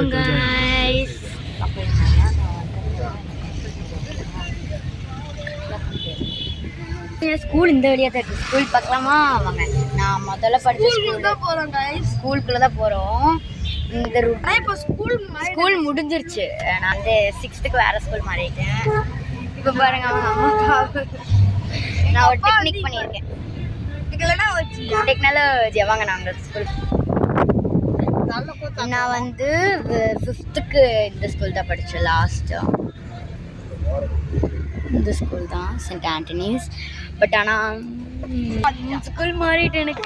இருக்கோம் guys. School இந்த வழியா தான் இருக்கு. ஸ்கூல் பார்க்கலாமா வாங்க. நான் முதல்ல படிச்ச ஸ்கூல் தான் போறோம் guys. ஸ்கூலுக்குள்ள தான் போறோம். இந்த ரூட் இப்போ ஸ்கூல் முடிஞ்சிருச்சு. நான் வந்து 6th வேற ஸ்கூல் மாறிட்டேன். இப்போ பாருங்க அம்மா நான் ஒரு டெக்னிக் பண்ணியிருக்கேன். டெக்னாலஜி வாங்க நாங்கள் ஸ்கூல். நான் வந்து 5th இந்த ஸ்கூல் தான் படித்தேன் லாஸ்ட்டாக. இந்த ஸ்கூல் தான் சென்ட் ஆண்டனிஸ். பட் ஆனால் ஸ்கூல் மாறிட்டு எனக்கு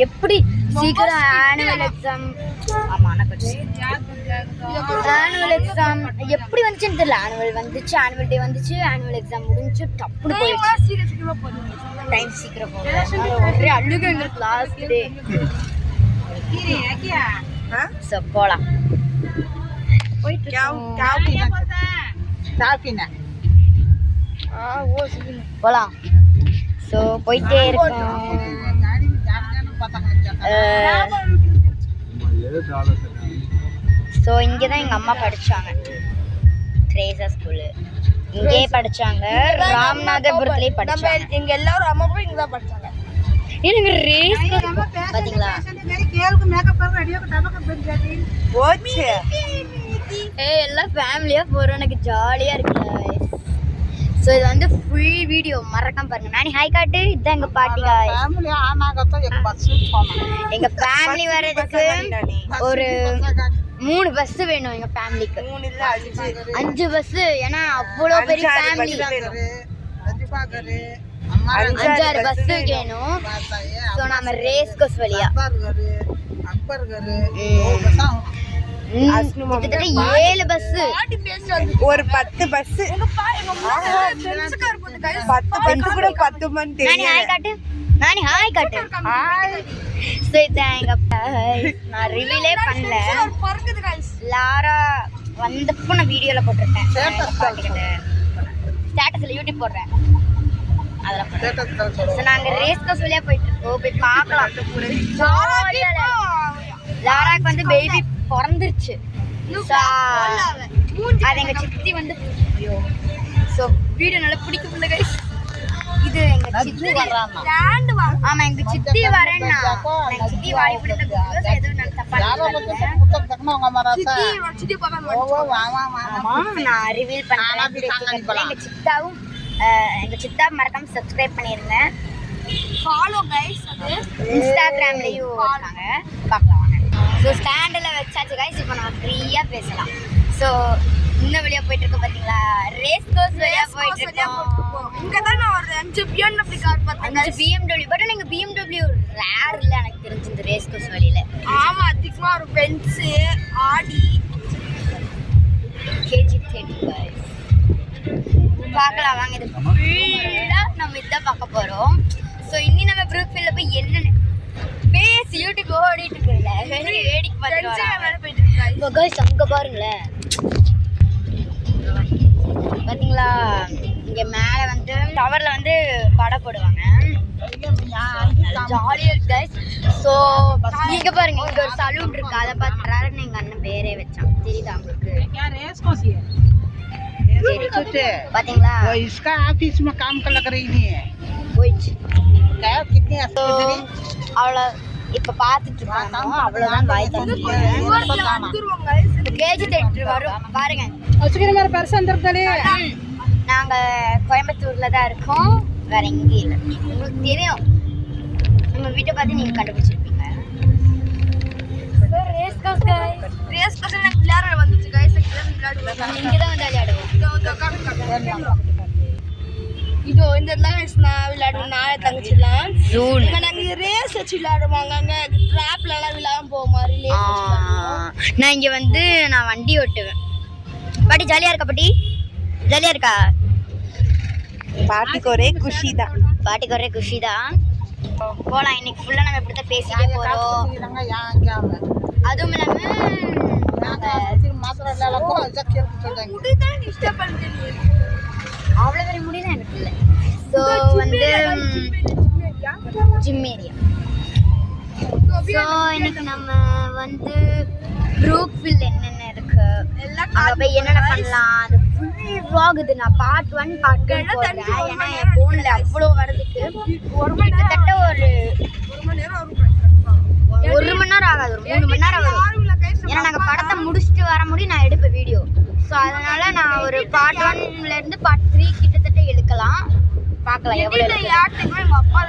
எப்படி சீக்கிரம் ஆனுவல் எக்ஸாம். ஆமாம் ஆனால் கொஞ்சம் ஆனுவல் எக்ஸாம் எப்படி வந்துச்சுன்னு தெரியல. ஆனுவல் வந்துச்சு, ஆனுவல் டே வந்துச்சு, ஆனுவல் எக்ஸாம் முடிஞ்சு டப்புனு போயிடுச்சு. டைம் சீக்கிரம் போகும். ஒரே அழுகு எங்களுக்கு லாஸ்ட் டே. ஸோ போகலாம் போயிட்டு போகலாம். ஸோ போயிட்டே இருக்கோம். ஸோ இங்கே தான் எங்கள் அம்மா படித்தாங்க. த்ரேசா ஸ்கூலு இங்கே படித்தாங்க. ராமநாதபுரத்துலேயே படித்தாங்க. எங்கள் எல்லாரும் அம்மா கூட இங்கே தான் படித்தாங்க. எனக்கு ரேஸ் பார்த்தீங்களா? எல்லாம் ஃபேமிலியாக போகிறோம். எனக்கு ஜாலியாக இருக்குல்ல. ஸோ இது வந்து ஃபுல் வீடியோ மறக்காம பாருங்க. நானி ஹாய் காட்டு. இதுதான் எங்கள் பாட்டி. எங்கள் ஃபேமிலி வர்றதுக்கு ஒரு 3 பஸ் வேணும். எங்கள் ஃபேமிலிக்கு 5 பஸ். ஏன்னா அவ்வளோ பெரிய ஃபேமிலி. 5-6 பஸ் வேணும். ஸோ நம்ம ரேஸ் கோர்ஸ் வழியா கிட்டத்தட்ட 7 பஸ், ஒரு 10 பஸ். 10 பஸ் கூட 10 மணி. நானி ஹாய் காட்டு. நானி ஹாய் காட்டு. ஸோ இதான் எங்க நான் ரிவீலே பண்ணல. லாரா வந்தப்போ நான் வீடியோல போட்டிருக்கேன். ஸ்டேட்டஸ்ல யூடியூப் போடுறேன். அதெல்லாம் நாங்க ரேஸ் கோர்ஸ் வழியா போயிட்டு இருக்கோம். போய் பார்க்கலாம். லாராக்கு வந்து பேபி பிறந்துருச்சு. அது எங்க சித்தி வந்து ஸோ வீடியோ நல்லா பிடிக்க முடியல கைஸ். இது எங்க சித்தி வர்றாமா? ஆமா எங்க சித்தி வரேன்னா எங்க சித்தி வாடி பிடித்த எதுவும் நான் தப்பா நான் ரிவீல் பண்றேன். எங்க சித்தாவும் எங்க சித்தா மறக்காம சப்ஸ்கிரைப் பண்ணிருங்க. Follow guys. அது இன்ஸ்டாகிராம்லயும் இருக்காங்க, பார்க்கலாம் வாங்க. ஸோ ஸ்டாண்டில் வச்சாச்சு கைஸ். இப்போ நம்ம ஃப்ரீயாக பேசலாம். ஸோ இந்த வழியாக போயிட்டு இருக்கோம். பார்த்தீங்களா? ரேஸ் கோர்ஸ் வழியாக போயிட்டு இருக்கோம். இங்கே தான் நான் ஒரு 5 BMW கார் பார்த்தேன். 5 BMW. பட் ஆனால் எங்கள் BMW ரேர் இல்லை எனக்கு தெரிஞ்சு இந்த ரேஸ் கோர்ஸ் வழியில். ஆமாம் அதிகமாக ஒரு பென்ஸு, ஆடி, KG30 கைஸ். பார்க்கலாம் வாங்க. இது ஃபுல்லாக நம்ம இதான் பார்க்க போகிறோம். ஸோ இன்னி நம்ம ப்ரூக்ஃபீல்டில் போய் என்னென்ன பேஸ் யூடியூப் ஓடிட்டு இருக்குல்ல, வெளியே வேடிக்கை பார்த்துட்டு கைஸ். அங்கே பாருங்களேன், பார்த்தீங்களா? இங்கே மேலே வந்து டவரில் வந்து படம் போடுவாங்க. ஜாலியாக இருக்கு கைஸ். ஸோ இங்கே பாருங்க, இங்கே ஒரு சலூன் இருக்கு. அதை பார்த்துறாருன்னு எங்கள் அண்ணன் பேரே வச்சான். தெரியுதா உங்களுக்கு? பாத்தீங்களா? इसका ऑफिस में काम कर लग रही है. போயிச்சு. कितने அவ்வளோ இப்போ பார்த்துட்டு இருக்காங்க. அவ்வளோதான் வாய் தந்துருக்காங்க. KG30 வரும் பாருங்க. நாங்கள் கோயம்புத்தூரில் தான் இருக்கோம், வேற எங்கேயும் இல்லை. உங்களுக்கு தெரியும், நம்ம வீட்டை பார்த்து நீங்கள் கண்டுபிடிச்சிருப்பீங்க. ரேஸ் கோர்ஸ் எனக்கு விளையாட வந்துச்சு கைஸ். இங்கே தான் வந்து விளையாடுவோம். இதோ இந்த நான் விளையாடுவோம். நாளை தங்கச்சிடலாம். நாங்கள் ரேஸ் வச்சு விளையாடுவாங்க. அங்கே ட்ராப்லலாம் விளையாட போக மாதிரி. நான் இங்கே வந்து நான் வண்டி ஓட்டுவேன். பாட்டி ஜாலியாக இருக்கா? பாட்டி ஜாலியாக இருக்கா? பாட்டிக்கு ஒரே குஷி தான். பாட்டிக்கு ஒரே குஷி தான். போகலாம். இன்னைக்கு ஃபுல்லாக நம்ம இப்படி தான் பேசிட்டே போகிறோம். அதுவும் இல்லாமல் அவ்வளோ பெரிய முடியல எனக்கு இல்லை. ஸோ வந்து ஜிம் ஏரியா. ஸோ இன்னைக்கு நம்ம வந்து ப்ரூக்ஃபீல்ட் என்னென்ன போய் என்னென்ன பண்ணலாம் அது ஃபுல் vlog இது நான் பார்ட் 1 பார்ட் 2 போடுறேன் ஏன்னா என் ஃபோனில் அவ்வளோ வரதுக்கு கிட்டத்தட்ட ஒரு 1 மணி நேரம் ஆகாது, ஒரு 3 மணி நேரம் வரும். ஏன்னா நாங்கள் படத்தை முடிச்சுட்டு வர முடியும் நான் எடுப்பேன் வீடியோ. ஸோ அதனால நான் ஒரு பார்ட் 1லேருந்து பார்ட் 3 கிட்டத்தட்ட எடுக்கலாம். பார்க்கலாம் எவ்வளோ. யார்ட்டுக்குமே எங்கள் அப்பா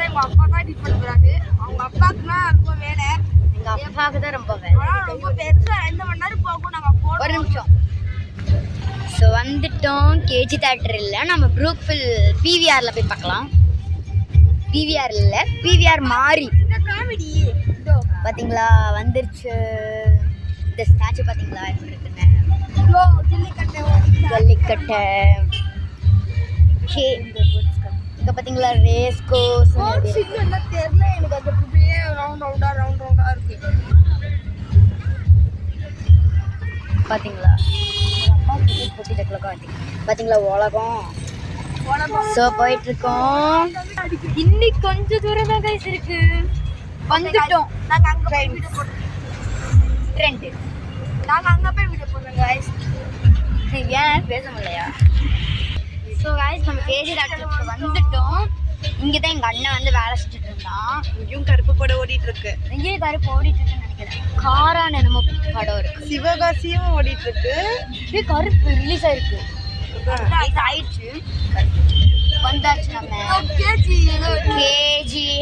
தான் எடிட் பண்ணுறாரு. அவங்க அப்பாவுக்குனா ரொம்ப வேலை. எங்கள் அப்பாவுக்கு தான் ரொம்ப வேலை. ஆனால் ரொம்ப பெருசாக 2 மணி நேரம் போகும். நாங்கள் போகிறோம். ஒரு நிமிஷம். ஸோ வந்துட்டோம். கேஜி தேட்டர் இல்லை, நம்ம ப்ரூக்ஃபில் பிவிஆரில் போய் பார்க்கலாம். பிவிஆர் இல்லை, பிவிஆர் மாறி காமெடி பார்த்தீங்களா வந்துருச்சு. இந்த ஸ்டாச்சு பார்த்தீங்களா எப்படி இருக்குன்னு. ஜல்லிக்கட்டை இங்கே பார்த்தீங்களா ரேஸ் கோர்ஸ் என்ன தெரியல எனக்கு. அது அப்படியே ரவுண்டா இருக்கு. பார்த்தீங்களா பார்த்தீங்களா உலகம். ஸோ போயிட்டு இருக்கோம். இன்னைக்கு கொஞ்சம் தூரம் தான் கைஸ் இருக்கு. வந்துட்டோம். நாங்கள் அங்கே போய் வீடியோ போடுறோம். ட்ரெண்டு நாங்கள் அங்கே போய் வீடியோ போடுறோம் கைஸ். ஏன் பேச முடியலையா? ஸோ கைஸ் நம்ம கேஜி டாக்டருக்கு வந்துட்டோம். இங்கே தான் எங்கள் அண்ணன் வந்து வேலை செஞ்சுட்டு இருந்தான். இங்கேயும் கருப்பு படம் ஓடிட்டு இருக்கு. இங்கேயும் கருப்பு ஓடிட்டு இருக்குன்னு நினைக்கிறேன். காரான என்னமோ படம் இருக்கு. சிவகாசியும் ஓடிட்டு இருக்கு. இது கருப்பு ரிலீஸ் ஆயிருக்கு. ஆயிடுச்சு. வந்தாச்சு நம்ம கேஜி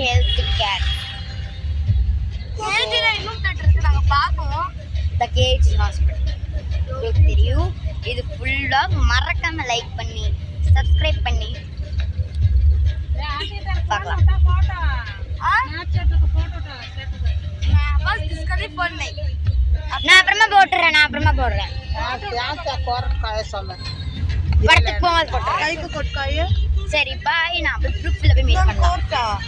ஹெல்த் கேர். கேஜில இன்னும் தேட்டர் இருக்கு. நாங்கள் பார்ப்போம். த கேஜி ஹாஸ்பிட்டல் உங்களுக்கு தெரியும். இது ஃபுல்லாக மறக்காம லைக் பண்ணி சப்ஸ்கிரைப் பண்ணி பார்க்கலாம். நான் அப்புறமா போடுறேன். படத்துக்கு போகும்போது போட்டுறேன். கைக்கு கொட்காய. சரி பாய். நான் போய் ப்ரூஃபில் போய் மீட் பண்ணலாம்.